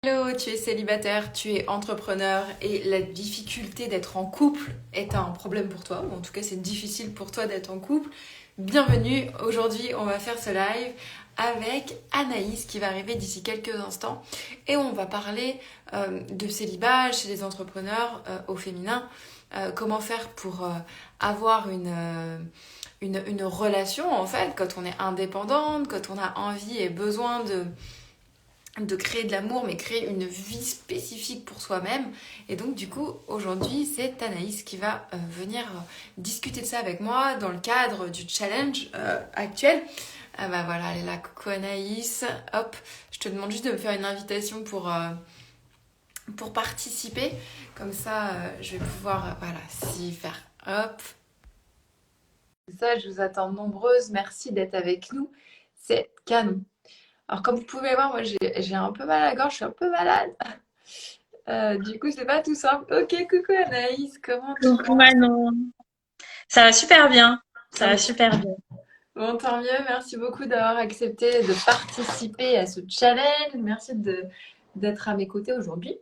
Hello, tu es célibataire, tu es entrepreneur et la difficulté d'être en couple est un problème pour toi, ou en tout cas c'est difficile pour toi d'être en couple. Bienvenue, aujourd'hui on va faire ce live avec Anaïs qui va arriver d'ici quelques instants et on va parler de célibat chez les entrepreneurs au féminin, comment faire pour avoir une relation en fait quand on est indépendante, quand on a envie et besoin de créer de l'amour, mais créer une vie spécifique pour soi-même. Et donc, du coup, aujourd'hui, c'est Anaïs qui va venir discuter de ça avec moi dans le cadre du challenge actuel. Ah bah voilà, elle est là, coucou Anaïs. Hop, je te demande juste de me faire une invitation pour participer. Comme ça, je vais pouvoir, voilà, s'y faire. Hop. Ça, je vous attends nombreuses. Merci d'être avec nous. C'est canon. Alors, comme vous pouvez voir, moi, j'ai un peu mal à la gorge, je suis un peu malade. Du coup, c'est pas tout simple. Ok, coucou Anaïs, comment tu Coucou vas? Manon. Ça va super bien. Ça va Ok. super bien. Bon, tant mieux. Merci beaucoup d'avoir accepté de participer à ce challenge. Merci d'être à mes côtés aujourd'hui.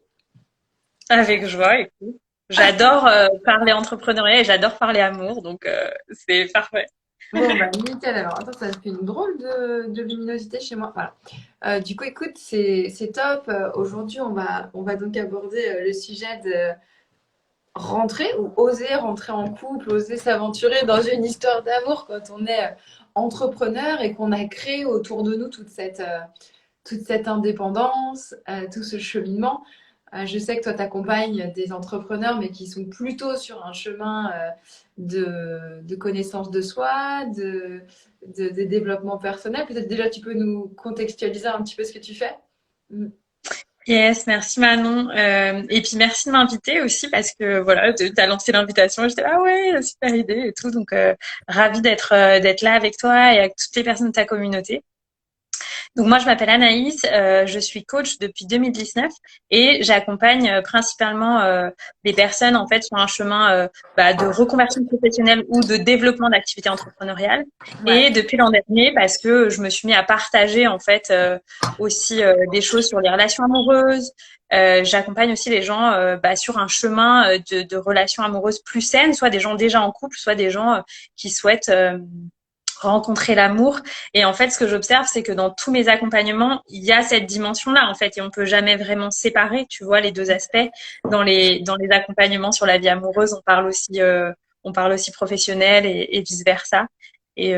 Avec joie, écoute. J'adore parler entrepreneuriat et j'adore parler amour, donc c'est parfait. Bon, bah, nickel. Alors, attends, ça fait une drôle de luminosité chez moi. Voilà. Du coup, écoute, c'est top. Aujourd'hui, on va donc aborder le sujet de rentrer ou oser rentrer en couple, oser s'aventurer dans une histoire d'amour quand on est entrepreneur et qu'on a créé autour de nous toute cette indépendance, tout ce cheminement. Je sais que toi, tu accompagnes des entrepreneurs, mais qui sont plutôt sur un chemin de connaissance de soi, de développement personnel. Peut-être déjà, tu peux nous contextualiser un petit peu ce que tu fais. Mm. Yes, merci Manon. Et puis merci de m'inviter aussi parce que voilà, t'as lancé l'invitation. J'étais là, ah ouais, super idée et tout. Donc ravie d'être là avec toi et avec toutes les personnes de ta communauté. Donc moi, je m'appelle Anaïs, je suis coach depuis 2019 et j'accompagne principalement des personnes en fait sur un chemin de reconversion professionnelle ou de développement d'activité entrepreneuriale. Ouais. Et depuis l'an dernier, parce que je me suis mis à partager en fait aussi des choses sur les relations amoureuses. J'accompagne aussi les gens sur un chemin de relations amoureuses plus saines, soit des gens déjà en couple, soit des gens qui souhaitent rencontrer l'amour. Et en fait, ce que j'observe, c'est que dans tous mes accompagnements, il y a cette dimension-là, en fait, et on peut jamais vraiment séparer, tu vois, les deux aspects. Dans les accompagnements sur la vie amoureuse, on parle aussi professionnel et vice versa. Et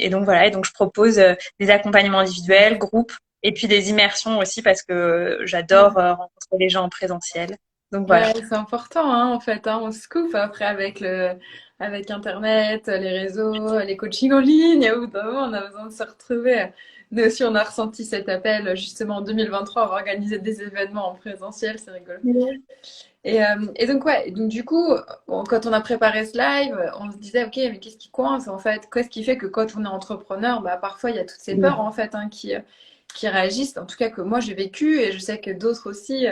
donc voilà. Et donc je propose des accompagnements individuels, groupes, et puis des immersions aussi parce que j'adore rencontrer les gens en présentiel. Donc voilà. Ouais, c'est important, hein, en fait, hein. On se coupe après avec Internet, les réseaux, les coachings en ligne. Au bout d'un moment, on a besoin de se retrouver. Nous aussi, on a ressenti cet appel, justement, en 2023, on va organiser des événements en présentiel, c'est rigolo. Et donc, ouais, donc du coup, bon, quand on a préparé ce live, on se disait, ok, mais qu'est-ce qui coince, en fait? Qu'est-ce qui fait que quand on est entrepreneur, bah, parfois, il y a toutes ces peurs, en fait, hein, qui réagissent. En tout cas, que moi, j'ai vécu, et je sais que d'autres aussi.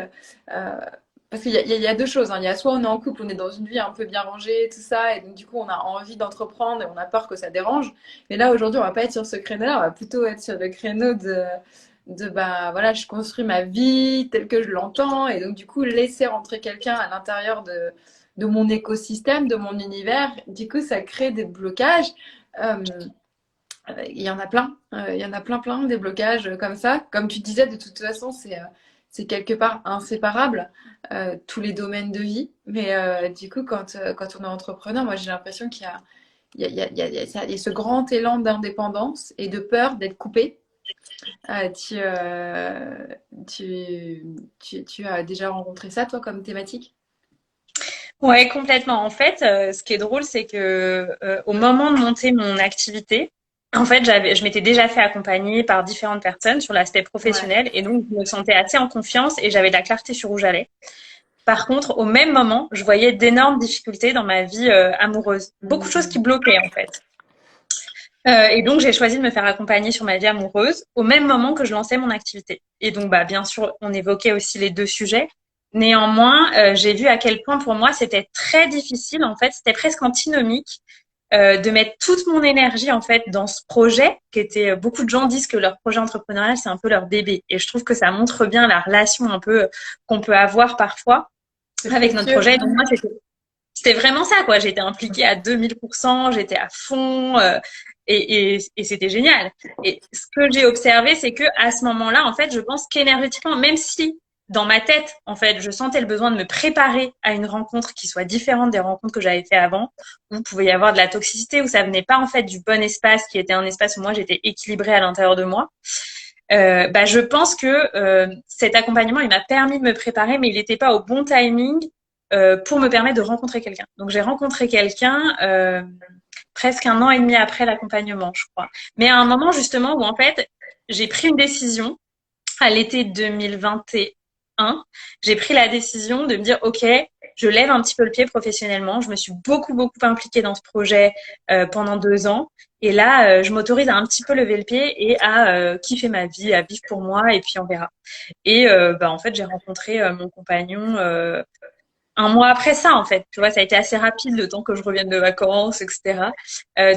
Parce qu'il y a deux choses, hein. Il y a soit on est en couple, on est dans une vie un peu bien rangée, tout ça, et donc du coup on a envie d'entreprendre et on a peur que ça dérange. Mais là aujourd'hui on va pas être sur ce créneau-là, on va plutôt être sur le créneau de bah voilà, je construis ma vie telle que je l'entends, et donc du coup laisser rentrer quelqu'un à l'intérieur de mon écosystème, de mon univers, du coup ça crée des blocages. Euh, il y en a plein, il y en a plein des blocages comme ça. Comme tu disais, de toute façon, c'est quelque part inséparable, tous les domaines de vie. Mais du coup, quand on est entrepreneur, moi j'ai l'impression qu'il y a, il y a, il y a, il y a, il y a ce grand élan d'indépendance et de peur d'être coupé. Euh, tu, euh, tu, tu as déjà rencontré ça, toi, comme thématique? Ouais, complètement. En fait, ce qui est drôle, c'est que au moment de monter mon activité, en fait, je m'étais déjà fait accompagner par différentes personnes sur l'aspect Ouais. professionnel et donc je me sentais assez en confiance et j'avais de la clarté sur où j'allais. Par contre, au même moment, je voyais d'énormes difficultés dans ma vie amoureuse, beaucoup de choses qui Mm. bloquaient en fait. Et donc j'ai choisi de me faire accompagner sur ma vie amoureuse au même moment que je lançais mon activité. Et donc bah bien sûr, on évoquait aussi les deux sujets. Néanmoins, j'ai vu à quel point pour moi c'était très difficile. En fait, c'était presque antinomique. de mettre toute mon énergie en fait dans ce projet qui était beaucoup de gens disent que leur projet entrepreneurial c'est un peu leur bébé et je trouve que ça montre bien la relation un peu qu'on peut avoir parfois C'est avec notre précieux. projet. Donc moi c'était vraiment ça quoi, j'étais impliquée à 2000%, j'étais à fond et c'était génial. Et ce que j'ai observé c'est que à ce moment-là en fait, je pense qu'énergétiquement même si dans ma tête, en fait, je sentais le besoin de me préparer à une rencontre qui soit différente des rencontres que j'avais fait avant, où il pouvait y avoir de la toxicité, où ça venait pas en fait du bon espace, qui était un espace où moi j'étais équilibrée à l'intérieur de moi. Bah, je pense que cet accompagnement, il m'a permis de me préparer, mais il n'était pas au bon timing pour me permettre de rencontrer quelqu'un. Donc j'ai rencontré quelqu'un presque 1 an et demi après l'accompagnement, je crois. Mais à un moment justement où en fait j'ai pris une décision à l'été 2021, j'ai pris la décision de me dire, OK, je lève un petit peu le pied professionnellement. Je me suis beaucoup, beaucoup impliquée dans ce projet pendant 2 ans. Et là, je m'autorise à un petit peu lever le pied et à kiffer ma vie, à vivre pour moi, et puis on verra. Et bah, en fait, j'ai rencontré mon compagnon 1 mois après ça, en fait. Tu vois, ça a été assez rapide le temps que je revienne de vacances, etc.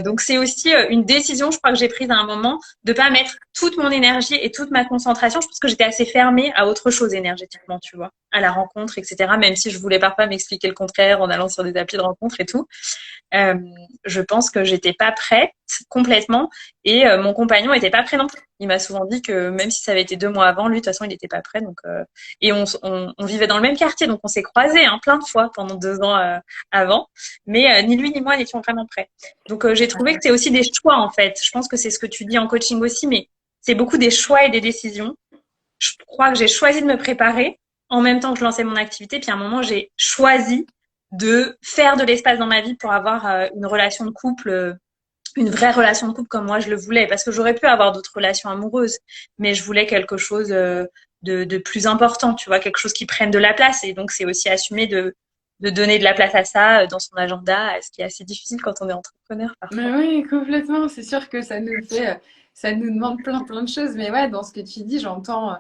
Donc, c'est aussi une décision, je crois, que j'ai prise à un moment de pas mettre toute mon énergie et toute ma concentration. Je pense que j'étais assez fermée à autre chose énergétiquement, tu vois, à la rencontre, etc. Même si je voulais parfois m'expliquer le contraire en allant sur des applis de rencontre et tout. Euh, je pense que j'étais pas prête complètement et mon compagnon était pas prêt non plus. Il m'a souvent dit que même si ça avait été 2 mois avant, lui de toute façon il n'était pas prêt. Donc et on vivait dans le même quartier, donc on s'est croisés plein de fois pendant 2 ans avant, mais ni lui ni moi n'étions vraiment prêts. Donc j'ai trouvé que c'est aussi des choix en fait. Je pense que c'est ce que tu dis en coaching aussi, mais c'est beaucoup des choix et des décisions. Je crois que j'ai choisi de me préparer en même temps que je lançais mon activité, puis à un moment j'ai choisi de faire de l'espace dans ma vie pour avoir une relation de couple, une vraie relation de couple comme moi je le voulais, parce que j'aurais pu avoir d'autres relations amoureuses, mais je voulais quelque chose de plus important, tu vois, quelque chose qui prenne de la place. Et donc c'est aussi assumer de donner de la place à ça dans son agenda, ce qui est assez difficile quand on est entrepreneur Mais parfois. oui, complètement. C'est sûr que ça nous demande plein de choses. Mais ouais, dans ce que tu dis, j'entends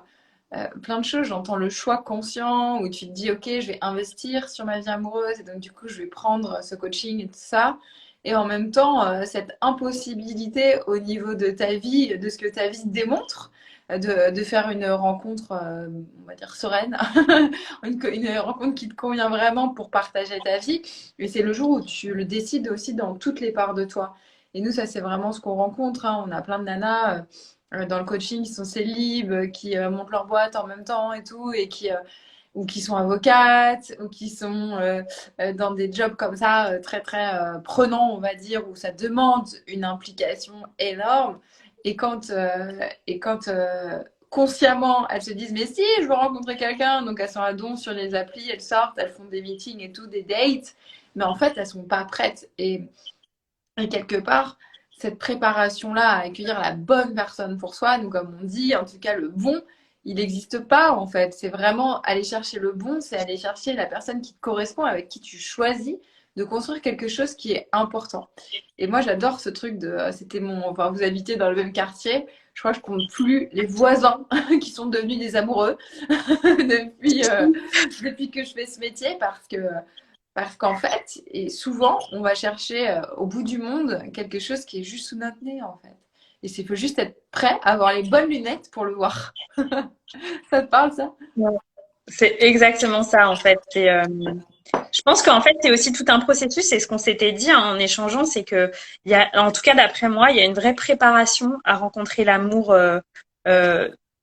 plein de choses. J'entends le choix conscient où tu te dis, OK, je vais investir sur ma vie amoureuse et donc du coup, je vais prendre ce coaching et tout ça. Et en même temps, cette impossibilité au niveau de ta vie, de ce que ta vie démontre, de faire une rencontre, on va dire, sereine, une rencontre qui te convient vraiment pour partager ta vie. Et c'est le jour où tu le décides aussi dans toutes les parts de toi. Et nous, ça, c'est vraiment ce qu'on rencontre, hein. On a plein de nanas dans le coaching qui sont célibes, qui montent leur boîte en même temps et tout, et ou qui sont avocates, ou qui sont dans des jobs comme ça, très prenants, on va dire, où ça demande une implication énorme. Et quand consciemment elles se disent, mais si, je veux rencontrer quelqu'un, donc elles sont à don sur les applis, elles sortent, elles font des meetings et tout, des dates, mais en fait, elles sont pas prêtes. Et quelque part, cette préparation-là à accueillir la bonne personne pour soi, nous, comme on dit, en tout cas, le bon, il n'existe pas, en fait. C'est vraiment aller chercher le bon, c'est aller chercher la personne qui te correspond, avec qui tu choisis de construire quelque chose qui est important. Et moi, j'adore ce truc de, enfin, vous habitez dans le même quartier. Je crois que je compte plus les voisins qui sont devenus des amoureux depuis que je fais ce métier parce qu'en fait, et souvent, on va chercher au bout du monde quelque chose qui est juste sous notre nez, en fait. Et il faut juste être prêt à avoir les bonnes lunettes pour le voir. Ça te parle, ça? Ouais. C'est exactement ça en fait. Je pense qu'en fait, c'est aussi tout un processus. Et ce qu'on s'était dit en échangeant, c'est que il y a, en tout cas d'après moi, il y a une vraie préparation à rencontrer l'amour euh,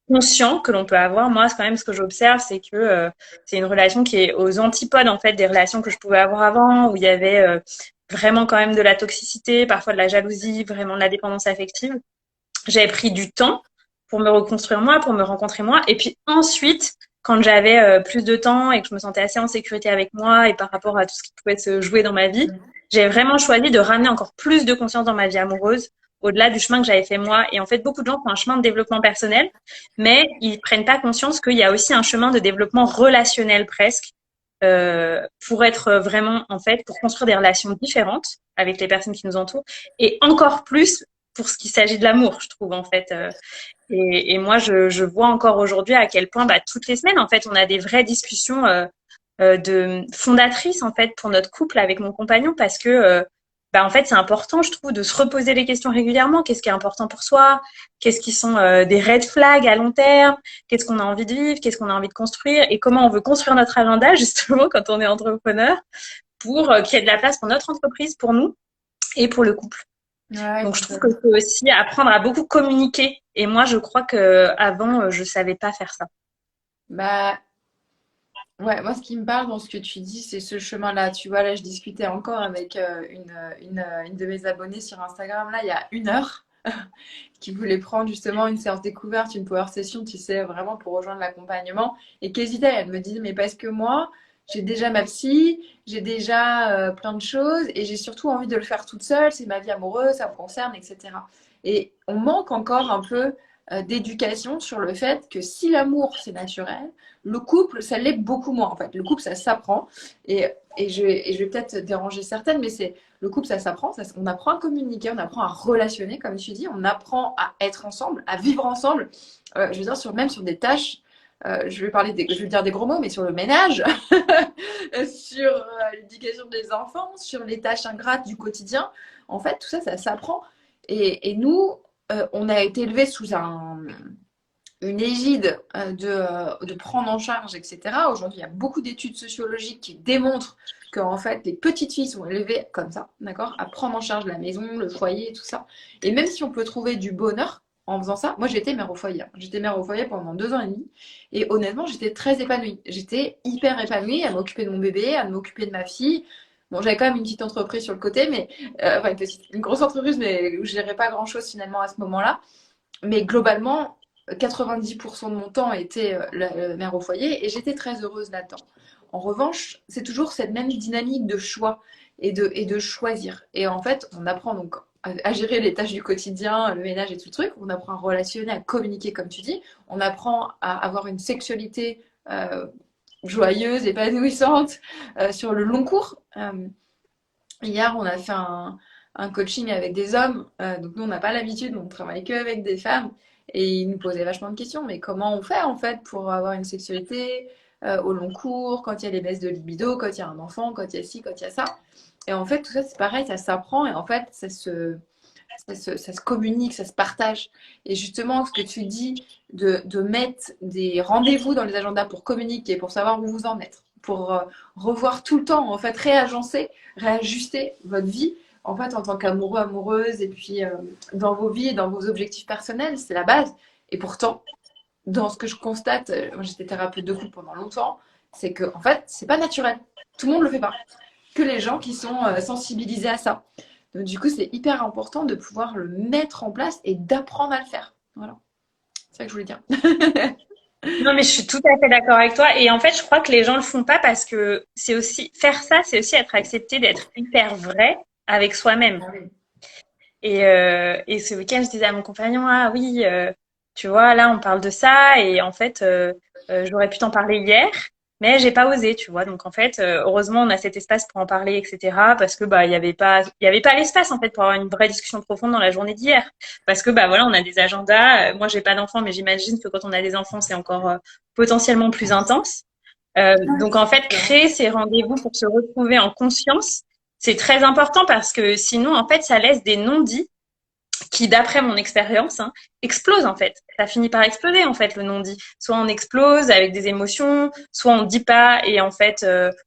conscient que l'on peut avoir. Moi, c'est quand même ce que j'observe, c'est que c'est une relation qui est aux antipodes en fait des relations que je pouvais avoir avant, où il y avait vraiment quand même de la toxicité, parfois de la jalousie, vraiment de la dépendance affective. J'avais pris du temps pour me reconstruire moi, pour me rencontrer moi. Et puis ensuite, quand j'avais plus de temps et que je me sentais assez en sécurité avec moi et par rapport à tout ce qui pouvait se jouer dans ma vie, j'ai vraiment choisi de ramener encore plus de conscience dans ma vie amoureuse, au-delà du chemin que j'avais fait moi. Et en fait, beaucoup de gens font un chemin de développement personnel, mais ils prennent pas conscience qu'il y a aussi un chemin de développement relationnel presque, pour être vraiment, en fait, pour construire des relations différentes avec les personnes qui nous entourent et encore plus pour ce qui s'agit de l'amour, je trouve, en fait. Et moi, je vois encore aujourd'hui à quel point, bah, toutes les semaines, en fait, on a des vraies discussions de fondatrices, en fait, pour notre couple avec mon compagnon, parce que bah, en fait, c'est important, je trouve, de se reposer les questions régulièrement. Qu'est-ce qui est important pour soi? Qu'est-ce qui sont des red flags à long terme? Qu'est-ce qu'on a envie de vivre? Qu'est-ce qu'on a envie de construire? Et comment on veut construire notre agenda, justement, quand on est entrepreneur, pour qu'il y ait de la place pour notre entreprise, pour nous et pour le couple. Ouais, Donc, je trouve que complètement. c'est aussi apprendre à beaucoup communiquer. Et moi, je crois que avant, je savais pas faire ça. Bah, ouais, moi, ce qui me parle dans ce que tu dis, c'est ce chemin-là. Tu vois, là, je discutais encore avec une de mes abonnées sur Instagram, là, il y a 1 heure, qui voulait prendre justement une séance découverte, une power session, tu sais, vraiment pour rejoindre l'accompagnement, et qu'hésitait. Elle me disait, mais parce que moi, j'ai déjà ma psy, j'ai déjà plein de choses, et j'ai surtout envie de le faire toute seule, c'est ma vie amoureuse, ça me concerne, etc. Et on manque encore un peu d'éducation sur le fait que si l'amour, c'est naturel, le couple, ça l'est beaucoup moins en fait. Le couple, ça s'apprend. Et je vais peut-être déranger certaines, mais c'est le couple, ça s'apprend. On apprend à communiquer, on apprend à relationner, comme tu dis. On apprend à être ensemble, à vivre ensemble. Je veux dire, même sur des tâches. Je vais dire des gros mots, mais sur le ménage, sur l'éducation des enfants, sur les tâches ingrates du quotidien. En fait, tout ça, ça s'apprend. Et nous, on a été élevés sous une égide de prendre en charge, etc. Aujourd'hui, il y a beaucoup d'études sociologiques qui démontrent que en fait, les petites filles sont élevées comme ça, d'accord, à prendre en charge la maison, le foyer, tout ça. Et même si on peut trouver du bonheur en faisant ça, moi j'étais mère au foyer. J'étais mère au foyer pendant 2 ans et demi. Et honnêtement, j'étais très épanouie. J'étais hyper épanouie à m'occuper de mon bébé, à m'occuper de ma fille. Bon, j'avais quand même une petite entreprise sur le côté, mais enfin, une grosse entreprise, mais où je gérais pas grand-chose finalement à ce moment-là. Mais globalement, 90% de mon temps était la mère au foyer et j'étais très heureuse là-dedans. En revanche, c'est toujours cette même dynamique de choix et de choisir. Et en fait, on apprend donc à gérer les tâches du quotidien, le ménage et tout le truc. On apprend à relationner, à communiquer, comme tu dis. On apprend à avoir une sexualité joyeuse, épanouissante sur le long cours. Hier, on a fait un coaching avec des hommes. Donc, nous, on n'a pas l'habitude, on travaille que avec des femmes. Et ils nous posaient vachement de questions. Mais comment on fait, en fait, pour avoir une sexualité au long cours, quand il y a les baisses de libido, quand il y a un enfant, quand il y a ci, quand il y a ça. Et en fait, tout ça, c'est pareil, ça s'apprend. Et en fait, ça se communique, ça se partage. Et justement, ce que tu dis de mettre des rendez-vous dans les agendas pour communiquer, pour savoir où vous en êtes, pour revoir tout le temps, en fait, réagencer, réajuster votre vie, en fait, en tant qu'amoureux, amoureuse, et puis dans vos vies, dans vos objectifs personnels, c'est la base. Et pourtant, dans ce que je constate, moi j'étais thérapeute de couple pendant longtemps, c'est que en fait, c'est pas naturel. Tout le monde le fait pas. Que les gens qui sont sensibilisés à ça. Donc du coup, c'est hyper important de pouvoir le mettre en place et d'apprendre à le faire. Voilà, c'est ça que je voulais dire. Non, mais je suis tout à fait d'accord avec toi. Et en fait, je crois que les gens le font pas parce que c'est aussi, faire ça, c'est aussi être accepté d'être hyper vrai avec soi-même. Ah oui. Et ce week-end, je disais à mon compagnon, ah oui, tu vois, là, on parle de ça, et en fait, j'aurais pu t'en parler hier, mais j'ai pas osé, tu vois. Donc en fait, heureusement, on a cet espace pour en parler, etc. Parce que bah, il y avait pas l'espace en fait pour avoir une vraie discussion profonde dans la journée d'hier. Parce que bah voilà, on a des agendas. Moi, j'ai pas d'enfants, mais j'imagine que quand on a des enfants, c'est encore potentiellement plus intense. Donc en fait, créer ces rendez-vous pour se retrouver en conscience, c'est très important parce que sinon, en fait, ça laisse des non-dits qui, d'après mon expérience, hein, explosent en fait. Ça finit par exploser en fait le non-dit. Soit on explose avec des émotions, soit on dit pas et en fait,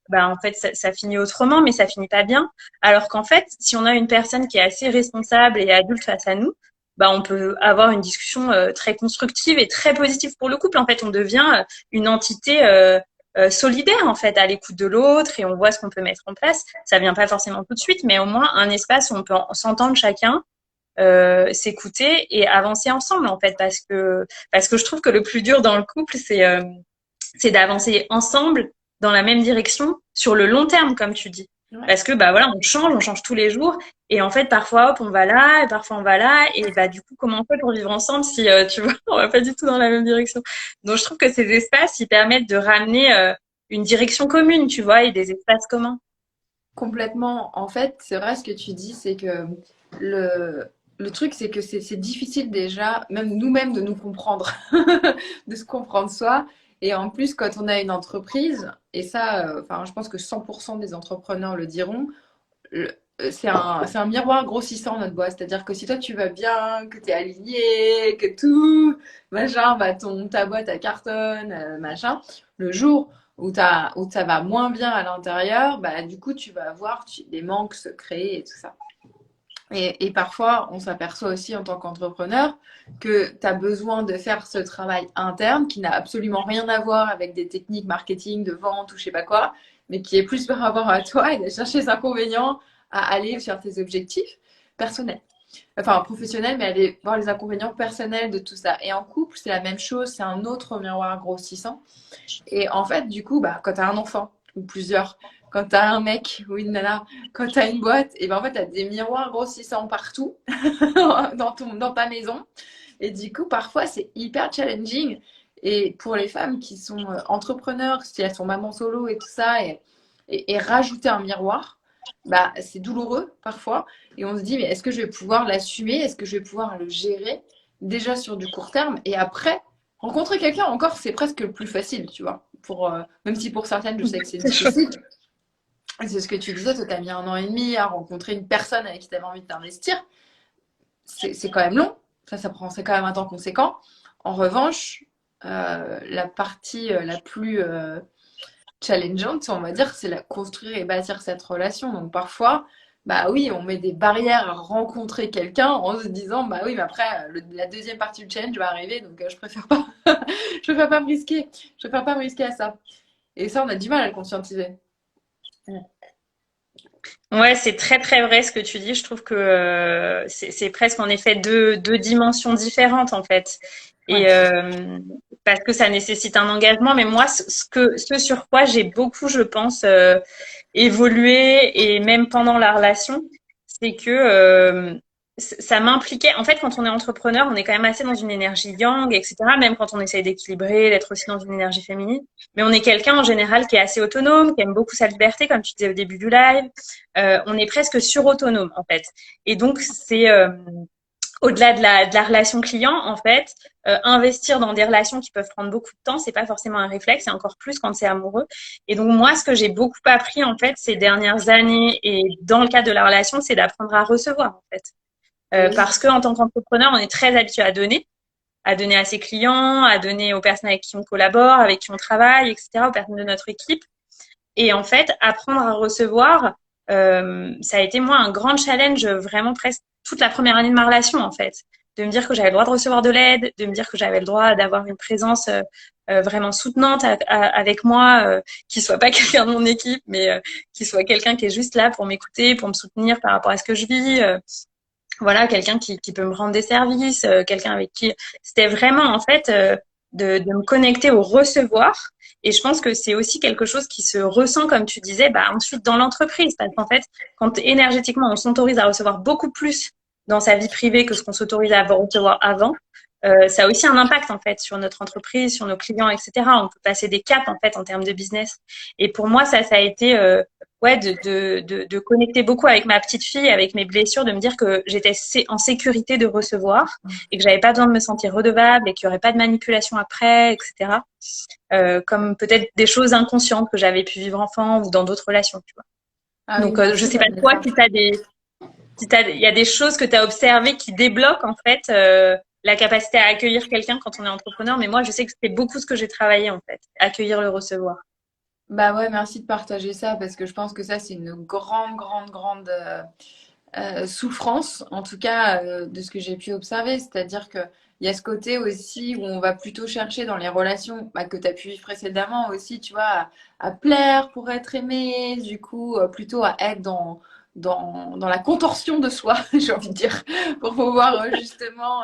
bah en fait ça finit autrement, mais ça finit pas bien. Alors qu'en fait, si on a une personne qui est assez responsable et adulte face à nous, bah on peut avoir une discussion très constructive et très positive pour le couple. En fait, on devient une entité solidaire en fait à l'écoute de l'autre et on voit ce qu'on peut mettre en place. Ça vient pas forcément tout de suite, mais au moins un espace où on peut s'entendre chacun, s'écouter et avancer ensemble en fait parce que je trouve que le plus dur dans le couple c'est d'avancer ensemble dans la même direction sur le long terme comme tu dis Ouais. parce que bah voilà on change tous les jours et en fait parfois hop on va là et parfois on va là et bah du coup comment on fait pour vivre ensemble si tu vois on va pas du tout dans la même direction. Donc je trouve que ces espaces ils permettent de ramener une direction commune tu vois et des espaces communs. Complètement. En fait, c'est vrai ce que tu dis, c'est que le truc, c'est que c'est difficile déjà, même nous-mêmes, de nous comprendre, de se comprendre soi. Et en plus, quand on a une entreprise, et ça, enfin, je pense que 100% des entrepreneurs le diront, c'est un miroir grossissant notre boîte. C'est-à-dire que si toi tu vas bien, que tu es aligné, que tout, machin, bah ta boîte elle cartonne, machin, le jour où ça va moins bien à l'intérieur, bah du coup tu vas avoir des manques se créer et tout ça. Et parfois, on s'aperçoit aussi en tant qu'entrepreneur que tu as besoin de faire ce travail interne qui n'a absolument rien à voir avec des techniques marketing, de vente ou je sais pas quoi, mais qui est plus par rapport à toi et de chercher les inconvénients à aller sur tes objectifs personnels. Enfin, professionnels, mais aller voir les inconvénients personnels de tout ça. Et en couple, c'est la même chose, c'est un autre miroir grossissant. Et en fait, du coup, bah, quand tu as un enfant ou plusieurs, quand tu as un mec ou une nana, quand tu as une boîte, et ben en fait, tu as des miroirs grossissants partout dans ta maison. Et du coup, parfois, c'est hyper challenging. Et pour les femmes qui sont entrepreneurs, si elles sont mamans solo et tout ça, et rajouter un miroir, bah, c'est douloureux parfois. Et on se dit, mais est-ce que je vais pouvoir l'assumer? Est-ce que je vais pouvoir le gérer déjà sur du court terme? Et après, rencontrer quelqu'un encore, c'est presque le plus facile, tu vois. Même si pour certaines, je sais que c'est C'est chaud. difficile. C'est ce que tu disais, toi, tu as mis 1 an et demi à rencontrer une personne avec qui tu avais envie de t'investir. C'est quand même long. Ça prend, c'est quand même un temps conséquent. En revanche, la partie la plus challengeante, on va dire, c'est construire et bâtir cette relation. Donc parfois, bah oui, on met des barrières à rencontrer quelqu'un en se disant, bah oui, mais après, la deuxième partie du challenge va arriver, donc je préfère pas, je préfère pas me risquer, je préfère pas me risquer à ça. Et ça, on a du mal à le conscientiser. Ouais, c'est très très vrai ce que tu dis. Je trouve que c'est presque en effet deux dimensions différentes en fait. Ouais. Et parce que ça nécessite un engagement. Mais moi, ce sur quoi j'ai beaucoup, je pense, évolué et même pendant la relation, c'est que ça m'impliquait. En fait, quand on est entrepreneur, on est quand même assez dans une énergie yang, etc. Même quand on essaye d'équilibrer, d'être aussi dans une énergie féminine. Mais on est quelqu'un en général qui est assez autonome, qui aime beaucoup sa liberté, comme tu disais au début du live. On est presque surautonome en fait. Et donc c'est au-delà de la relation client, en fait, investir dans des relations qui peuvent prendre beaucoup de temps, c'est pas forcément un réflexe, et encore plus quand c'est amoureux. Et donc moi, ce que j'ai beaucoup appris en fait ces dernières années et dans le cadre de la relation, c'est d'apprendre à recevoir en fait. Oui. Parce que en tant qu'entrepreneur, on est très habitué à donner à ses clients, à donner aux personnes avec qui on collabore, avec qui on travaille, etc., aux personnes de notre équipe. Et en fait, apprendre à recevoir, ça a été moi un grand challenge vraiment presque toute la première année de ma relation en fait. De me dire que j'avais le droit de recevoir de l'aide, de me dire que j'avais le droit d'avoir une présence vraiment soutenante avec moi, qui soit pas quelqu'un de mon équipe, mais qui soit quelqu'un qui est juste là pour m'écouter, pour me soutenir par rapport à ce que je vis. Voilà, quelqu'un qui peut me rendre des services, quelqu'un avec qui c'était vraiment en fait de me connecter au recevoir. Et je pense que c'est aussi quelque chose qui se ressent, comme tu disais, bah, ensuite dans l'entreprise. Parce qu'en fait, quand énergétiquement on s'autorise à recevoir beaucoup plus dans sa vie privée que ce qu'on s'autorise à recevoir avant, ça a aussi un impact en fait sur notre entreprise, sur nos clients, etc. On peut passer des caps en fait en termes de business. Et pour moi, ça a été ouais, de connecter beaucoup avec ma petite fille, avec mes blessures, de me dire que j'étais en sécurité de recevoir et que j'avais pas besoin de me sentir redevable et qu'il y aurait pas de manipulation après, etc. Comme peut-être des choses inconscientes que j'avais pu vivre enfant ou dans d'autres relations, tu vois. Ah oui, Donc, je merci sais de pas ramener toi ça. il y a des choses que tu as observées qui débloquent en fait la capacité à accueillir quelqu'un quand on est entrepreneur. Mais moi, je sais que c'est beaucoup ce que j'ai travaillé en fait, accueillir le recevoir. Bah ouais, merci de partager ça parce que je pense que ça, c'est une grande, grande, grande souffrance, en tout cas de ce que j'ai pu observer. C'est-à-dire qu'il y a ce côté aussi où on va plutôt chercher dans les relations bah, que tu as pu vivre précédemment aussi, tu vois, à plaire pour être aimé, du coup, plutôt à être dans la contorsion de soi, j'ai envie de dire, pour pouvoir justement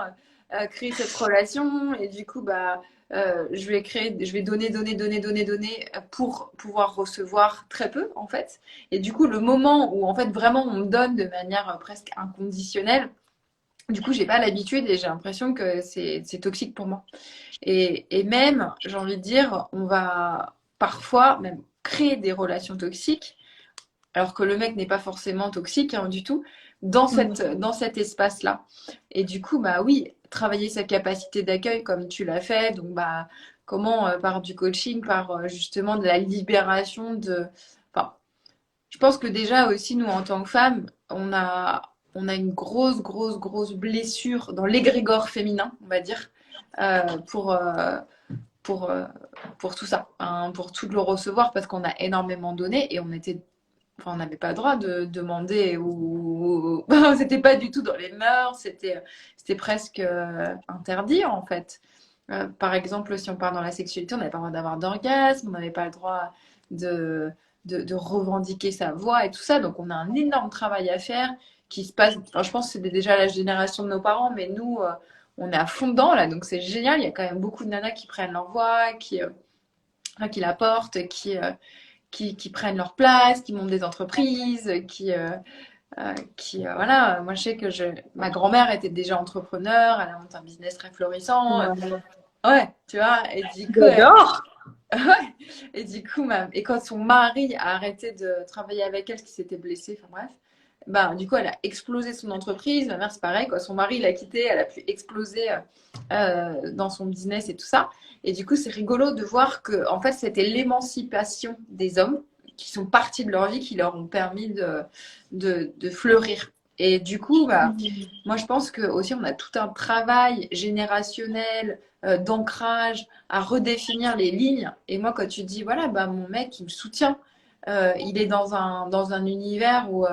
créer cette relation. Et du coup, bah, je vais donner, donner, donner, donner, donner pour pouvoir recevoir très peu, en fait. Et du coup, le moment où en fait vraiment on me donne de manière presque inconditionnelle, du coup, j'ai pas l'habitude et j'ai l'impression que c'est toxique pour moi. Et même, j'ai envie de dire, on va parfois même créer des relations toxiques, alors que le mec n'est pas forcément toxique hein, du tout, dans cet espace-là. Et du coup, bah oui, travailler sa capacité d'accueil comme tu l'as fait, donc bah comment par du coaching, par justement de la libération de, enfin, je pense que déjà aussi, nous, en tant que femmes, on a une grosse blessure dans l'égrégore féminin, on va dire, euh, pour, euh, pour, euh, pour tout ça, hein, pour tout le recevoir, parce qu'on a énormément donné et on n'avait pas le droit de demander ou c'était pas du tout dans les mœurs, c'était presque interdit en fait. Par exemple, si on parle dans la sexualité, on n'avait pas le droit d'avoir d'orgasme, on n'avait pas le droit de, de revendiquer sa voix et tout ça. Donc on a un énorme travail à faire qui se passe. Enfin, je pense que c'était déjà la génération de nos parents, mais nous, on est à fond dedans là, donc c'est génial. Il y a quand même beaucoup de nanas qui prennent leur voix, qui la portent, qui prennent leur place, qui montent des entreprises, voilà. Moi, je sais que ma grand-mère était déjà entrepreneur, elle a monté un business très florissant. Ouais. Ouais, tu vois, et du coup, J'adore. ouais, et du coup, et quand son mari a arrêté de travailler avec elle, parce qu'il s'était blessé, enfin bref, ben, du coup, elle a explosé son entreprise. Ma mère, c'est pareil, quoi. Son mari l'a quittée, elle a pu exploser dans son business et tout ça. Et du coup, c'est rigolo de voir que, en fait, c'était l'émancipation des hommes qui sont partis de leur vie, qui leur ont permis de fleurir. Et du coup, bah, moi, je pense que aussi, on a tout un travail générationnel d'ancrage à redéfinir les lignes. Et moi, quand tu dis, voilà, bah, mon mec, il me soutient. Il est dans un univers où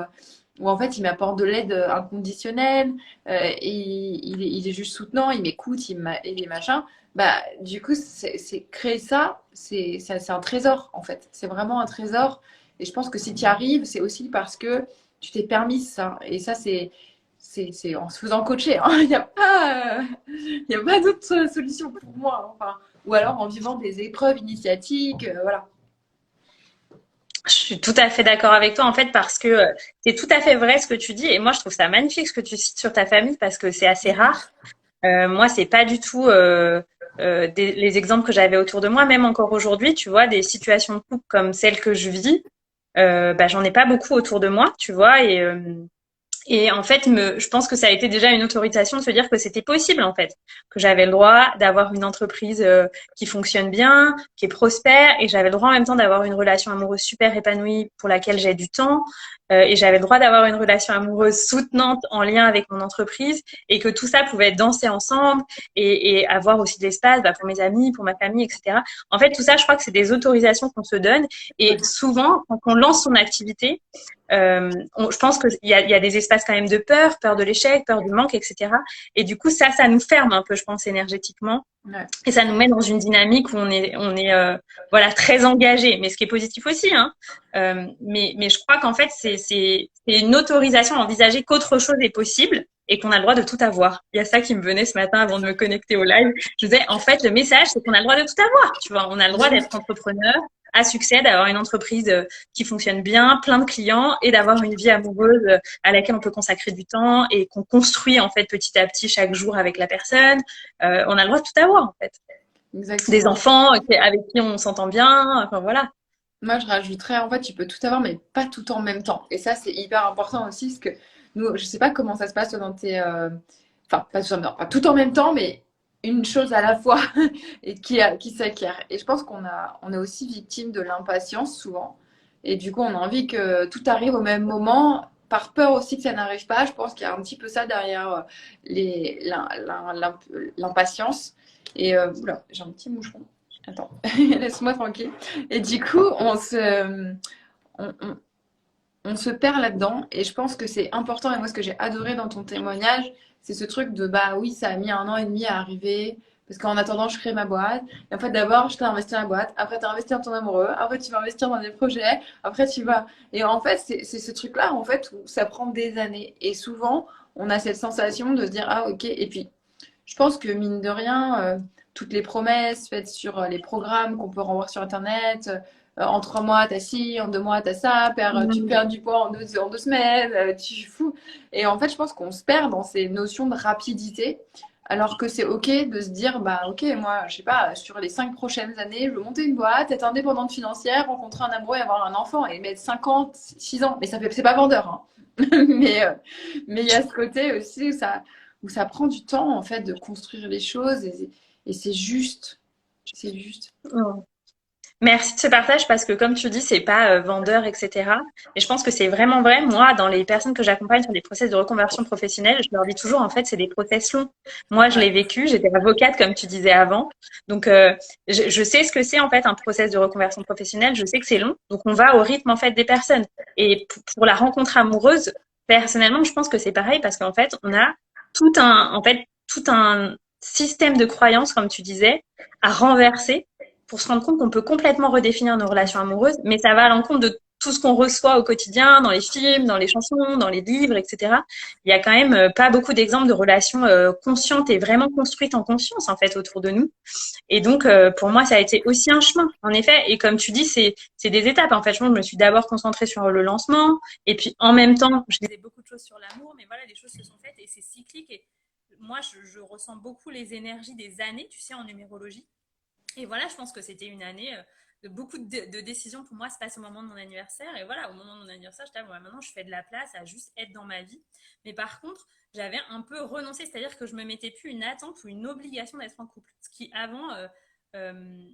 en fait il m'apporte de l'aide inconditionnelle, et il est juste soutenant, il m'écoute, il est machin. Bah, du coup, créer ça, c'est un trésor en fait. C'est vraiment un trésor. Et je pense que si tu y arrives, c'est aussi parce que tu t'es permis ça. Et ça, c'est en se faisant coacher, hein. Il y a pas d'autre solution pour moi, hein. Enfin, ou alors en vivant des épreuves initiatiques, voilà. Je suis tout à fait d'accord avec toi en fait parce que c'est tout à fait vrai ce que tu dis et moi je trouve ça magnifique ce que tu cites sur ta famille parce que c'est assez rare. Moi c'est pas du tout les exemples que j'avais autour de moi, même encore aujourd'hui, tu vois, des situations de couple comme celle que je vis, bah, j'en ai pas beaucoup autour de moi, tu vois, et en fait, je pense que ça a été déjà une autorisation de se dire que c'était possible, en fait, que j'avais le droit d'avoir une entreprise qui fonctionne bien, qui est prospère, et j'avais le droit en même temps d'avoir une relation amoureuse super épanouie pour laquelle j'ai du temps, et j'avais le droit d'avoir une relation amoureuse soutenante en lien avec mon entreprise, et que tout ça pouvait être dansé ensemble, et avoir aussi de l'espace bah, pour mes amis, pour ma famille, etc. En fait, tout ça, je crois que c'est des autorisations qu'on se donne, et souvent, quand on lance son activité, je pense qu'il y a des espaces quand même de peur, peur de l'échec, peur du manque, etc. Et du coup, ça nous ferme un peu, je pense, énergétiquement. Ouais. Et ça nous met dans une dynamique où on est voilà, très engagé, mais ce qui est positif aussi. Hein. Mais je crois qu'en fait, c'est une autorisation à envisager qu'autre chose est possible et qu'on a le droit de tout avoir. Il y a ça qui me venait ce matin avant de me connecter au live. Je disais, en fait, le message, c'est qu'on a le droit de tout avoir. Tu vois, on a le droit d'être entrepreneur à succès, d'avoir une entreprise qui fonctionne bien, plein de clients et d'avoir une vie amoureuse à laquelle on peut consacrer du temps et qu'on construit en fait petit à petit chaque jour avec la personne. On a le droit de tout avoir en fait. Des Exactement. enfants avec qui on s'entend bien, enfin voilà. Moi, je rajouterais, en fait, tu peux tout avoir, mais pas tout en même temps. Et ça, c'est hyper important aussi, parce que nous, je sais pas comment ça se passe dans tes... Enfin, pas tout en même temps, pas tout en même temps, mais une chose à la fois et qui s'acquiert. Et je pense on est aussi victime de l'impatience souvent. Et du coup, on a envie que tout arrive au même moment, par peur aussi que ça n'arrive pas. Je pense qu'il y a un petit peu ça derrière l'impatience. Et oula, j'ai un petit moucheron. Attends, laisse-moi tranquille. Et du coup, on, on- on se perd là-dedans. Et je pense que c'est important. Et moi, ce que j'ai adoré dans ton témoignage, c'est ce truc de bah oui, ça a mis 1 an et demi à arriver. Parce qu'en attendant, je crée ma boîte. Et en fait, d'abord, je t'ai investi dans la boîte. Après, tu as investi dans ton amoureux. Après, tu vas investir dans des projets. Après, tu vas. Et en fait, c'est ce truc-là, en fait, où ça prend des années. Et souvent, on a cette sensation de se dire, ah, ok. Et puis, je pense que mine de rien, toutes les promesses faites sur les programmes qu'on peut revoir sur Internet, en 3 mois, t'as ci, en 2 mois, t'as ça, tu perds du poids en 2 semaines, tu fous. Et en fait, je pense qu'on se perd dans ces notions de rapidité, alors que c'est OK de se dire, bah OK, moi, je sais pas, sur les 5 prochaines années, je veux monter une boîte, être indépendante financière, rencontrer un amoureux et avoir un enfant et mettre 56 ans. Mais ça fait, c'est pas vendeur, hein. Mais mais il y a ce côté aussi où ça prend du temps en fait de construire les choses et c'est juste. C'est juste. Ouais. Merci de ce partage parce que comme tu dis, c'est pas vendeur, etc. Et je pense que c'est vraiment vrai. Moi, dans les personnes que j'accompagne sur des process de reconversion professionnelle, je leur dis toujours, en fait, c'est des process longs. Moi, je Ouais. l'ai vécu. J'étais avocate, comme tu disais avant. Donc, je sais ce que c'est, en fait, un process de reconversion professionnelle. Je sais que c'est long. Donc, on va au rythme, en fait, des personnes. Et pour la rencontre amoureuse, personnellement, je pense que c'est pareil parce qu'en fait, on a tout un système de croyances, comme tu disais, à renverser pour se rendre compte qu'on peut complètement redéfinir nos relations amoureuses, mais ça va à l'encontre de tout ce qu'on reçoit au quotidien, dans les films, dans les chansons, dans les livres, etc. Il y a quand même pas beaucoup d'exemples de relations conscientes et vraiment construites en conscience, en fait, autour de nous. Et donc, pour moi, ça a été aussi un chemin, en effet. Et comme tu dis, c'est des étapes. En fait, je me suis d'abord concentrée sur le lancement, et puis en même temps, je disais beaucoup de choses sur l'amour, mais voilà, les choses se sont faites et c'est cyclique. Et moi, je ressens beaucoup les énergies des années, tu sais, en numérologie. Et voilà, je pense que c'était une année de beaucoup de décisions pour moi se passent au moment de mon anniversaire. Et voilà, au moment de mon anniversaire, je disais, ouais, maintenant je fais de la place à juste être dans ma vie. Mais par contre, j'avais un peu renoncé, c'est-à-dire que je me mettais plus une attente ou une obligation d'être en couple. Ce qui avant euh,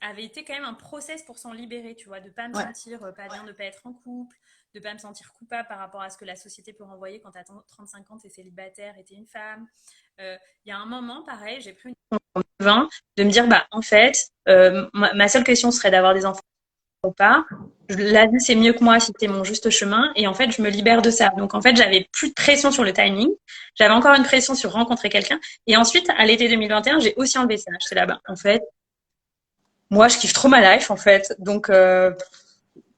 avait été quand même un process pour s'en libérer, tu vois, de pas me Ouais. sentir pas bien de pas être en couple, de pas me sentir coupable par rapport à ce que la société peut renvoyer quand tu as 35 ans, tu es célibataire et tu es une femme. Il y a un moment, pareil, j'ai pris une 20, de me dire, bah, en fait, ma seule question serait d'avoir des enfants ou pas. La vie, c'est mieux que moi si c'est mon juste chemin. Et en fait, je me libère de ça. Donc, en fait, j'avais plus de pression sur le timing. J'avais encore une pression sur rencontrer quelqu'un. Et ensuite, à l'été 2021, j'ai aussi enlevé ça. J'étais là-bas. En fait, moi, je kiffe trop ma life, en fait. Donc,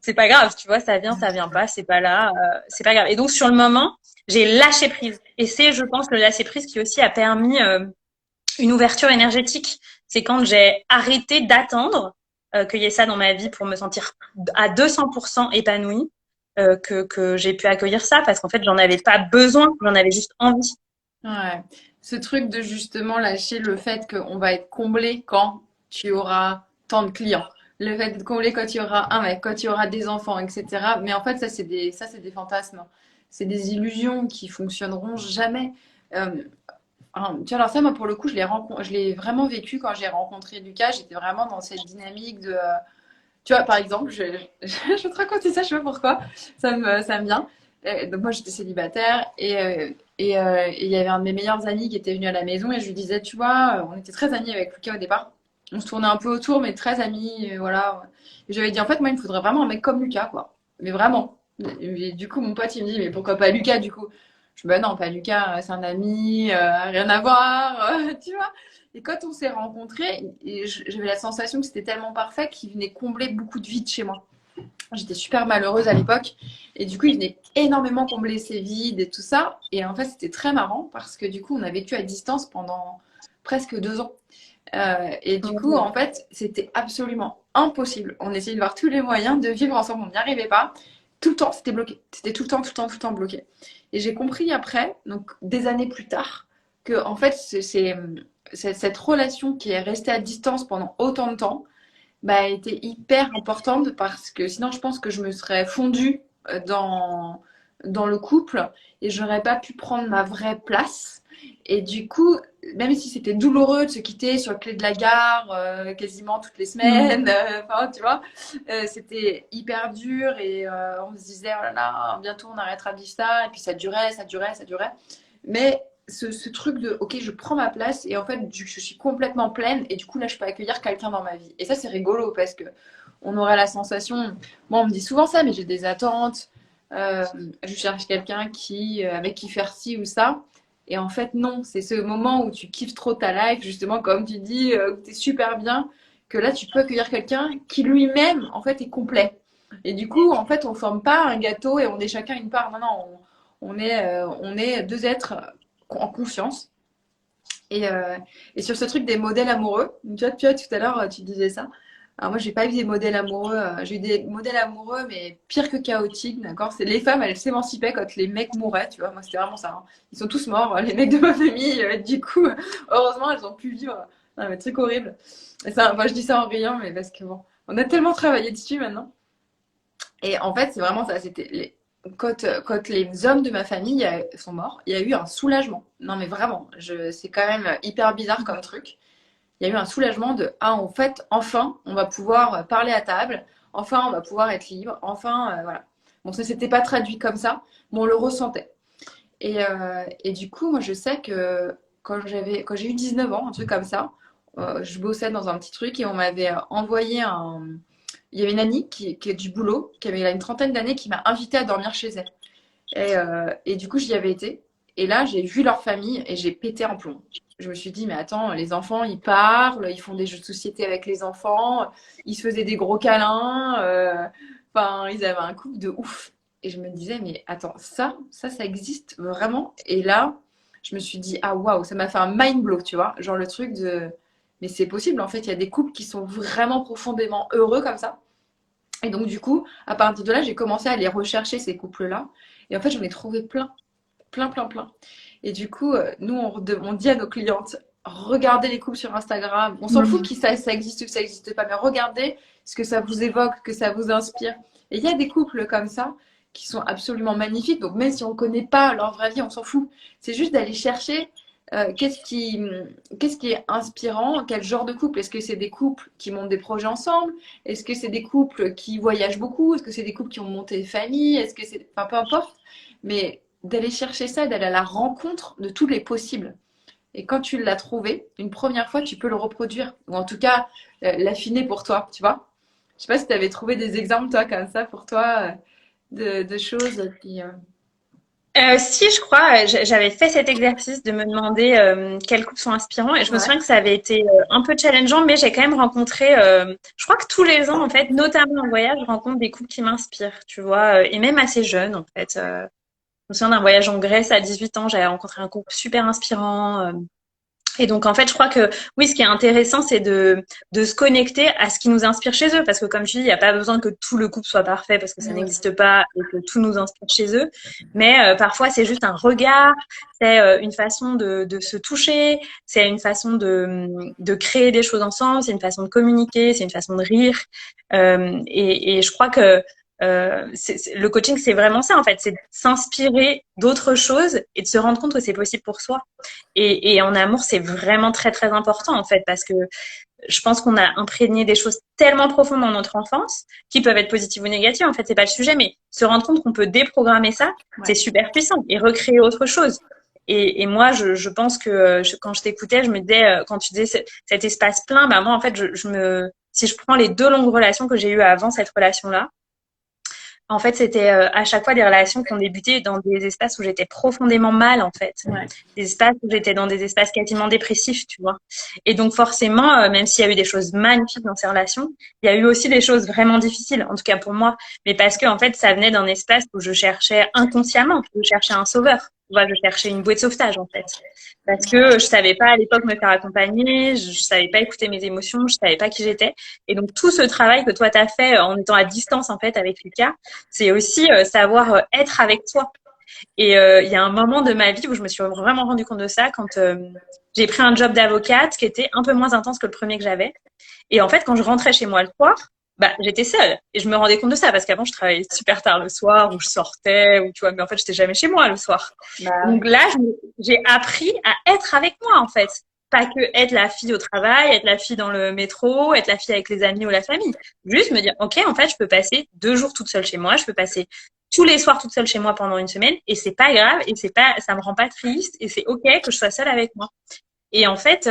c'est pas grave, tu vois, ça vient pas, c'est pas là, c'est pas grave. Et donc, sur le moment, j'ai lâché prise. Et c'est, je pense, le lâcher prise qui aussi a permis une ouverture énergétique. C'est quand j'ai arrêté d'attendre qu'il y ait ça dans ma vie pour me sentir à 200% épanouie, que j'ai pu accueillir ça parce qu'en fait, j'en avais pas besoin, j'en avais juste envie. Ouais. Ce truc de justement lâcher le fait qu'on va être comblé quand tu auras tant de clients. Le fait d'être comblé quand tu auras un mec, quand tu auras des enfants, etc. Mais en fait, ça, c'est des fantasmes. C'est des illusions qui fonctionneront jamais. Euh, tu vois, alors ça, moi, pour le coup, je l'ai vraiment vécu quand j'ai rencontré Lucas. J'étais vraiment dans cette dynamique de, tu vois, par exemple, je vais te raconter ça, je sais pas pourquoi, ça me vient. Donc moi, j'étais célibataire et il y avait un de mes meilleurs amis qui était venu à la maison et je lui disais, tu vois, on était très amis avec Lucas au départ. On se tournait un peu autour, mais très amis, voilà. Et je lui avais dit, en fait, moi, il me faudrait vraiment un mec comme Lucas, quoi. Mais vraiment. Et du coup, mon pote, il me dit, mais pourquoi pas Lucas, du coup? Je me dis, bah non, pas Lucas, c'est un ami, rien à voir, tu vois. Et quand on s'est rencontrés, j'avais la sensation que c'était tellement parfait qu'il venait combler beaucoup de vides chez moi. J'étais super malheureuse à l'époque. Et du coup, il venait énormément combler ces vides et tout ça. Et en fait, c'était très marrant parce que du coup, on a vécu à distance pendant presque 2 ans. Et du coup, en fait, c'était absolument impossible. On essayait de voir tous les moyens de vivre ensemble. On n'y arrivait pas. Tout le temps, c'était bloqué. C'était tout le temps, tout le temps, tout le temps bloqué. Et j'ai compris après, donc des années plus tard, que en fait, cette relation qui est restée à distance pendant autant de temps, bah, était hyper importante parce que sinon, je pense que je me serais fondue dans le couple et j'aurais pas pu prendre ma vraie place. Et du coup, même si c'était douloureux de se quitter sur le quai de la gare quasiment toutes les semaines, enfin, tu vois, c'était hyper dur et on se disait, oh là là, bientôt on arrêtera de vivre ça. Et puis ça durait, ça durait, ça durait. Mais ce truc de, ok, je prends ma place et en fait, je suis complètement pleine et du coup, là, je peux accueillir quelqu'un dans ma vie. Et ça, c'est rigolo parce que on aurait la sensation, moi, on me dit souvent ça, mais j'ai des attentes. Euh, je cherche quelqu'un avec qui faire ci ou ça. Et en fait, non, c'est ce moment où tu kiffes trop ta life, justement, comme tu dis, où tu es super bien, que là, tu peux accueillir quelqu'un qui lui-même, en fait, est complet. Et du coup, en fait, on forme pas un gâteau et on est chacun une part. Non, non, on est deux êtres en confiance. Et, euh, et sur ce truc des modèles amoureux, tu vois, tout à l'heure, tu disais ça. Alors moi, j'ai pas eu des modèles amoureux. J'ai eu des modèles amoureux, mais pire que chaotiques, d'accord? C'est les femmes, elles s'émancipaient quand les mecs mouraient, tu vois. Moi, c'était vraiment ça, hein. Ils sont tous morts, les mecs de ma famille. Du coup, heureusement, elles ont pu vivre. Non, mais truc horrible. Et ça, moi, je dis ça en riant, mais parce que bon, on a tellement travaillé dessus maintenant. Et en fait, c'est vraiment ça. Quand les hommes de ma famille sont morts, il y a eu un soulagement. Non, mais vraiment, c'est quand même hyper bizarre comme truc. il y a eu un soulagement de, ah, en fait, enfin, on va pouvoir parler à table, enfin, on va pouvoir être libre, enfin, voilà. Bon, ça s'était pas traduit comme ça, mais on le ressentait. Et du coup, moi, je sais que quand j'ai eu 19 ans, un truc comme ça, je bossais dans un petit truc et on m'avait envoyé un. Il y avait une amie qui est du boulot, qui avait là, une trentaine d'années, qui m'a invitée à dormir chez elle. Et du coup, j'y avais été. Et là, j'ai vu leur famille et j'ai pété un plomb. Je me suis dit, mais attends, les enfants, ils parlent, ils font des jeux de société avec les enfants, ils se faisaient des gros câlins, enfin, ils avaient un couple de ouf. Et je me disais, mais attends, ça existe vraiment. Et là, je me suis dit, ah waouh, ça m'a fait un mind blow, tu vois, genre le truc de, mais c'est possible, en fait, il y a des couples qui sont vraiment profondément heureux comme ça. Et donc, du coup, à partir de là, j'ai commencé à aller rechercher ces couples-là. Et en fait, j'en ai trouvé plein, plein, plein, plein. Et du coup, nous, on dit à nos clientes, regardez les couples sur Instagram. On s'en fout Mhm. que ça existe ou que ça n'existe pas, mais regardez ce que ça vous évoque, que ça vous inspire. Et il y a des couples comme ça qui sont absolument magnifiques. Donc, même si on ne connaît pas leur vraie vie, on s'en fout. C'est juste d'aller chercher qu'est-ce qui est inspirant, quel genre de couple. Est-ce que c'est des couples qui montent des projets ensemble? Est-ce que c'est des couples qui voyagent beaucoup? Est-ce que c'est des couples qui ont monté des familles? Est-ce que c'est. Enfin, peu importe. Mais d'aller chercher ça, d'aller à la rencontre de tous les possibles. Et quand tu l'as trouvé, une première fois, tu peux le reproduire. Ou en tout cas, l'affiner pour toi, tu vois. Je sais pas si tu avais trouvé des exemples, toi, comme ça, pour toi, de choses qui. Si, je crois, j'avais fait cet exercice de me demander quels couples sont inspirants et je me Ouais. souviens que ça avait été un peu challengeant, mais j'ai quand même rencontré, je crois que tous les ans, en fait, notamment en voyage, je rencontre des couples qui m'inspirent, tu vois, et même assez jeunes, en fait. Je me souviens d'un voyage en Grèce à 18 ans, j'avais rencontré un couple super inspirant. Et donc, en fait, je crois que oui, ce qui est intéressant, c'est de se connecter à ce qui nous inspire chez eux. Parce que, comme tu dis, il n'y a pas besoin que tout le couple soit parfait parce que ça Mais ouais. n'existe pas et que tout nous inspire chez eux. Mais parfois, c'est juste un regard, c'est une façon de se toucher, c'est une façon de créer des choses ensemble, c'est une façon de communiquer, c'est une façon de rire. Et je crois que le coaching, c'est vraiment ça, en fait. C'est de s'inspirer d'autres choses et de se rendre compte que c'est possible pour soi. Et en amour, c'est vraiment très, très important, en fait, parce que je pense qu'on a imprégné des choses tellement profondes dans notre enfance qui peuvent être positives ou négatives. En fait, c'est pas le sujet, mais se rendre compte qu'on peut déprogrammer ça, c'est Ouais. super puissant et recréer autre chose. Et moi, je pense que quand je t'écoutais, je me disais, quand tu disais cet espace plein, bah moi, en fait, si je prends les deux longues relations que j'ai eues avant cette relation-là, en fait, c'était à chaque fois des relations qui ont débuté dans des espaces où j'étais profondément mal, en fait. Ouais. Des espaces où j'étais dans des espaces quasiment dépressifs, tu vois. Et donc, forcément, même s'il y a eu des choses magnifiques dans ces relations, il y a eu aussi des choses vraiment difficiles, en tout cas pour moi. Mais parce que, en fait, ça venait d'un espace où je cherchais inconsciemment, je cherchais un sauveur. Tu vois, je cherchais une bouée de sauvetage, en fait. Parce que je savais pas à l'époque me faire accompagner, je savais pas écouter mes émotions, je savais pas qui j'étais. Et donc, tout ce travail que toi, t'as fait en étant à distance, en fait, avec Lucas, c'est aussi savoir être avec toi. Et il y a un moment de ma vie où je me suis vraiment rendu compte de ça quand j'ai pris un job d'avocate qui était un peu moins intense que le premier que j'avais. Et en fait, quand je rentrais chez moi le soir, bah, j'étais seule. Et je me rendais compte de ça parce qu'avant, je travaillais super tard le soir, ou je sortais, ou tu vois, mais en fait, j'étais jamais chez moi le soir. Bah Donc ouais. là, j'ai appris à être avec moi, en fait. Pas que être la fille au travail, être la fille dans le métro, être la fille avec les amis ou la famille. Juste me dire, OK, en fait, je peux passer 2 jours toute seule chez moi, je peux passer tous les soirs toute seule chez moi pendant une semaine, et c'est pas grave, et c'est pas, ça me rend pas triste, et c'est OK que je sois seule avec moi. Et en fait,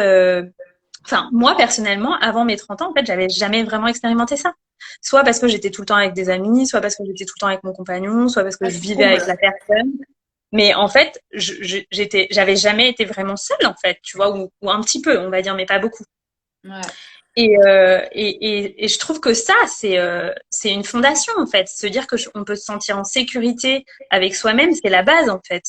enfin, moi, personnellement, avant mes 30 ans, en fait, j'avais jamais vraiment expérimenté ça. Soit parce que j'étais tout le temps avec des amis, soit parce que j'étais tout le temps avec mon compagnon, soit parce que Ouais, je qui vivais avec comble. la personne. Mais en fait, j'avais jamais été vraiment seule, en fait, tu vois, ou un petit peu, on va dire, mais pas beaucoup. Ouais. Et je trouve que ça, c'est une fondation, en fait. Se dire que on peut se sentir en sécurité avec soi-même, c'est la base, en fait.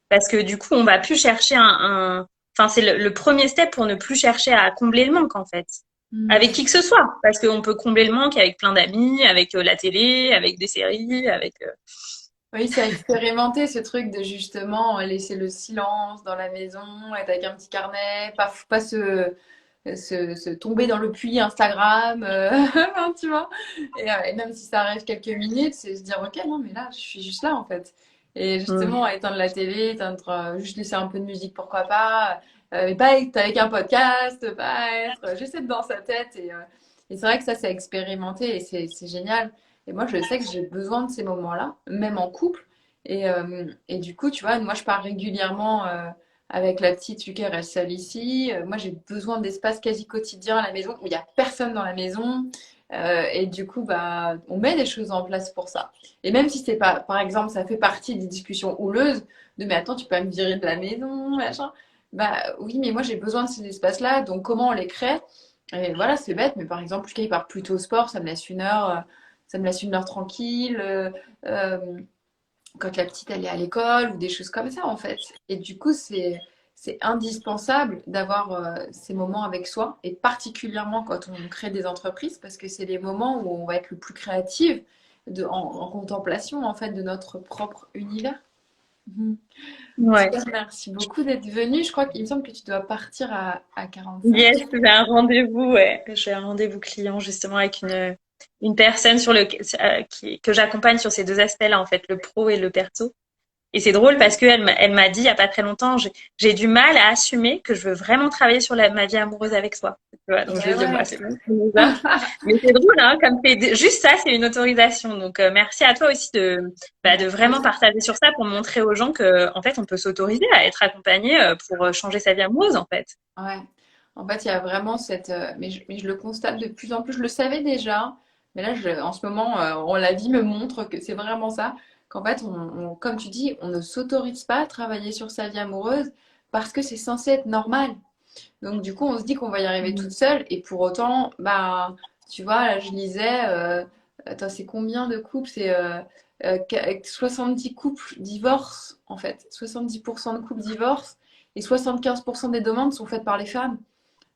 Parce que du coup, on va plus chercher enfin, c'est le premier step pour ne plus chercher à combler le manque, en fait. Avec Hmm. qui que ce soit. Parce qu'on peut combler le manque avec plein d'amis, avec la télé, avec des séries, avec, Oui, c'est expérimenter ce truc de justement laisser le silence dans la maison, être avec un petit carnet, pas se tomber dans le puits Instagram, hein, tu vois. Et même si ça arrive quelques minutes, c'est se dire, ok, non, mais là, je suis juste là en fait. Et Mm. justement, éteindre la télé, éteindre, juste laisser un peu de musique, pourquoi pas, mais pas être avec un podcast, pas être juste être dans sa tête. Et c'est vrai que ça, c'est expérimenté et c'est génial. Et moi, je sais que j'ai besoin de ces moments-là, même en couple. Et du coup, tu vois, moi, je pars régulièrement avec la petite vu qu'elle reste seule ici. Moi, j'ai besoin d'espace quasi quotidien à la maison où il n'y a personne dans la maison. Et du coup, bah, on met des choses en place pour ça. Et même si c'est pas, par exemple, ça fait partie des discussions houleuses de mais attends, tu peux me virer de la maison, machin. Bah oui, mais moi j'ai besoin de ces espaces-là, donc comment on les crée? Et voilà, c'est bête, mais par exemple, il part plutôt au sport, ça me laisse une heure, ça me laisse une heure tranquille. Euh, Quand la petite elle est à l'école ou des choses comme ça en fait. Et du coup, c'est indispensable d'avoir ces moments avec soi et particulièrement quand on crée des entreprises parce que c'est les moments où on va être le plus créatif en contemplation en fait de notre propre univers. Mhm. En tout Ouais. cas, merci beaucoup d'être venu. Je crois qu'il me semble que tu dois partir à 45. Yes, j'ai un rendez-vous, ouais. J'ai un rendez-vous client justement avec une personne que j'accompagne sur ces deux aspects-là, en fait, le pro et le perso. Et c'est drôle parce elle m'a dit il y a pas très longtemps, j'ai du mal à assumer que je veux vraiment travailler sur ma vie amoureuse avec soi. Tu vois, donc je lui Ouais, ai dit, moi, ouais. c'est bon, c'est bizarre. Mais c'est drôle, hein, comme c'est juste ça, c'est une autorisation. Donc merci à toi aussi de vraiment partager sur ça pour montrer aux gens que en fait on peut s'autoriser à être accompagné pour changer sa vie amoureuse en fait. Ouais. En fait, il y a vraiment cette. Mais je le constate de plus en plus. Je le savais déjà, mais là, en ce moment, la vie me montre que c'est vraiment ça. Qu'en fait, comme tu dis, on ne s'autorise pas à travailler sur sa vie amoureuse parce que c'est censé être normal. Donc, du coup, on se dit qu'on va y arriver toute seule. Et pour autant, bah, tu vois, là, je lisais. Attends, c'est combien de couples? C'est 70 couples divorcent, en fait. 70% de couples divorcent et 75% des demandes sont faites par les femmes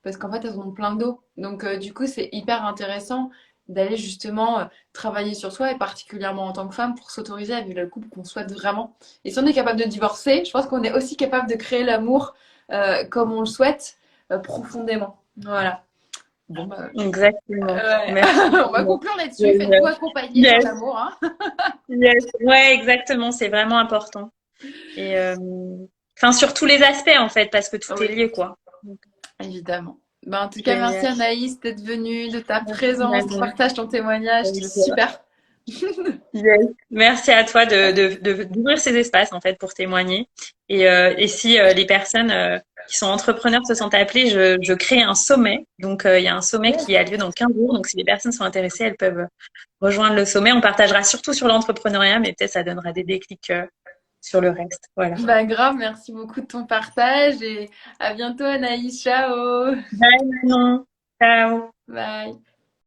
parce qu'en fait, elles ont plein de dos. Donc, du coup, c'est hyper intéressant d'aller justement travailler sur soi et particulièrement en tant que femme pour s'autoriser à vivre le couple qu'on souhaite vraiment. Et si on est capable de divorcer, je pense qu'on est aussi capable de créer l'amour comme on le souhaite profondément. Voilà. Bon, bah, Exactement. ouais. Merci. On va conclure là-dessus. Faites-vous accompagner sur Yes, l'amour, hein. yes. Ouais, exactement. C'est vraiment important. Et enfin sur tous les aspects en fait, parce que tout est Oui, lié quoi. Donc, évidemment. Ben, en tout cas, merci génial. Anaïs d'être venue, de ta Merci, présence, ton Manon. partage, ton témoignage. C'était super. Yes. Merci à toi d'ouvrir ces espaces en fait pour témoigner. Et si les personnes qui sont entrepreneurs se sentent appelées, je crée un sommet. Donc il y a un sommet qui a lieu dans 15 jours. Donc si les personnes sont intéressées, elles peuvent rejoindre le sommet. On partagera surtout sur l'entrepreneuriat, mais peut-être ça donnera des déclics sur le reste. Voilà. Bah grave, merci beaucoup de ton partage et à bientôt Anaïs, ciao. Bye Manon. Ciao. Bye.